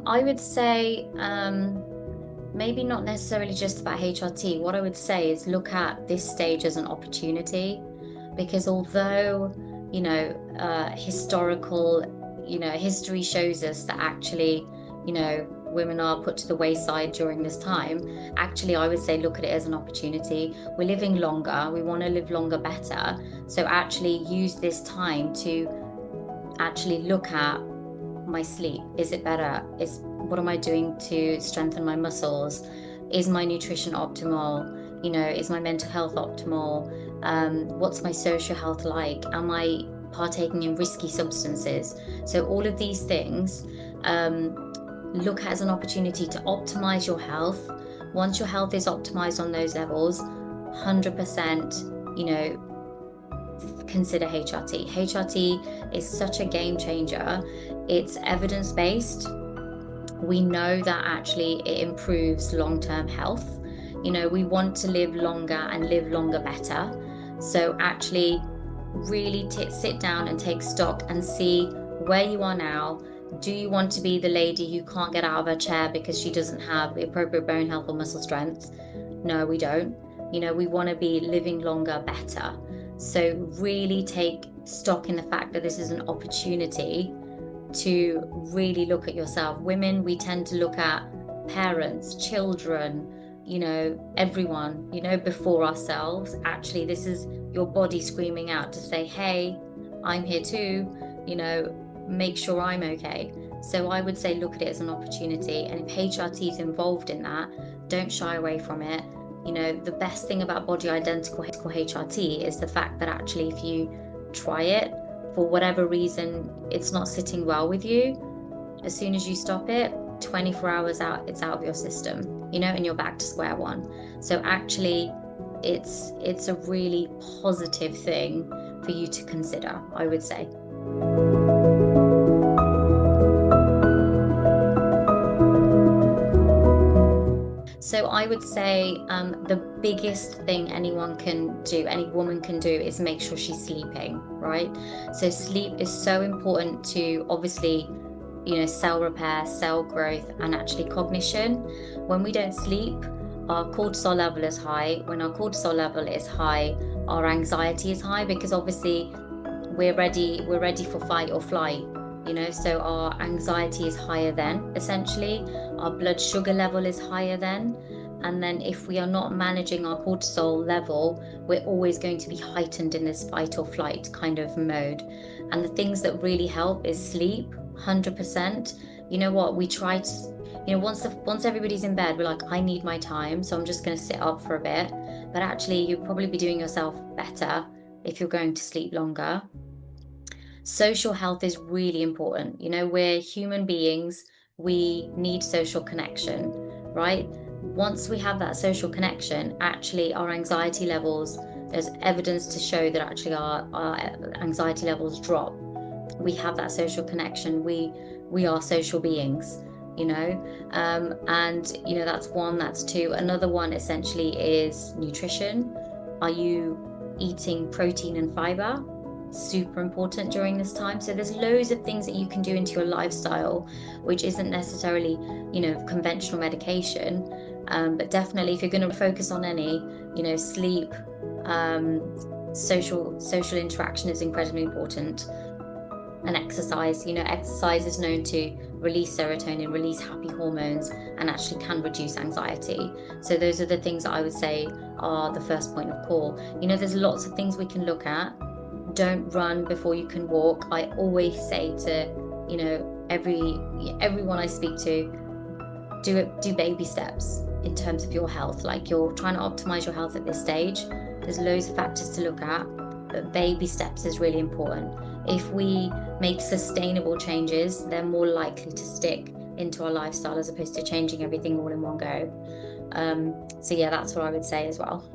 I would say maybe not necessarily just about HRT. What I would say is look at this stage as an opportunity, because although, historical, history shows us that actually, women are put to the wayside during this time. Actually, I would say look at it as an opportunity. We're living longer. We want to live longer, better. So actually use this time to actually look at my sleep. Is it better? What am I doing to strengthen my muscles? Is my nutrition optimal? Is my mental health optimal? What's my social health like? Am I partaking in risky substances? So all of these things, look at as an opportunity to optimize your health. Once your health is optimized on those levels, 100%, consider HRT. HRT is such a game changer. It's evidence-based. We know that actually it improves long-term health. We want to live longer and live longer better. So actually really sit down and take stock and see where you are now. Do you want to be the lady who can't get out of her chair because she doesn't have the appropriate bone health or muscle strength? No, we don't. We want to be living longer, better. So really take stock in the fact that this is an opportunity to really look at yourself. Women, we tend to look at parents, children, everyone, before ourselves. Actually, this is your body screaming out to say, hey, I'm here too, make sure I'm okay. So I would say look at it as an opportunity. And if HRT is involved in that, don't shy away from it. The best thing about body identical HRT is the fact that actually if you try it, for whatever reason, it's not sitting well with you, as soon as you stop it, 24 hours out, it's out of your system, and you're back to square one. So actually, it's a really positive thing for you to consider, I would say. So I would say the biggest thing any woman can do is make sure she's sleeping, right? So sleep is so important to obviously, cell repair, cell growth, and actually cognition. When we don't sleep, our cortisol level is high. When our cortisol level is high, our anxiety is high, because obviously we're ready for fight or flight. So our anxiety is higher then, essentially. Our blood sugar level is higher then. And then if we are not managing our cortisol level, we're always going to be heightened in this fight or flight kind of mode. And the things that really help is sleep, 100%. We try to, once everybody's in bed, we're like, I need my time, so I'm just going to sit up for a bit. But actually, you'll probably be doing yourself better if you're going to sleep longer. Social health is really important. We're human beings. We need social connection, right? Once we have that social connection, actually our anxiety levels, there's evidence to show that actually our anxiety levels drop. We have that social connection. We are social beings, and that's one, that's two. Another one essentially is nutrition. Are you eating protein and fiber? Super important during this time. So there's loads of things that you can do into your lifestyle, which isn't necessarily, conventional medication. But definitely if you're going to focus on any, sleep, social interaction is incredibly important. And exercise, exercise is known to release serotonin, release happy hormones, and actually can reduce anxiety. So those are the things that I would say are the first point of call. There's lots of things we can look at. Don't run before you can walk. I always say to, everyone I speak to, do baby steps in terms of your health. Like, you're trying to optimize your health at this stage. There's loads of factors to look at, but baby steps is really important. If we make sustainable changes, they're more likely to stick into our lifestyle as opposed to changing everything all in one go. So yeah, that's what I would say as well.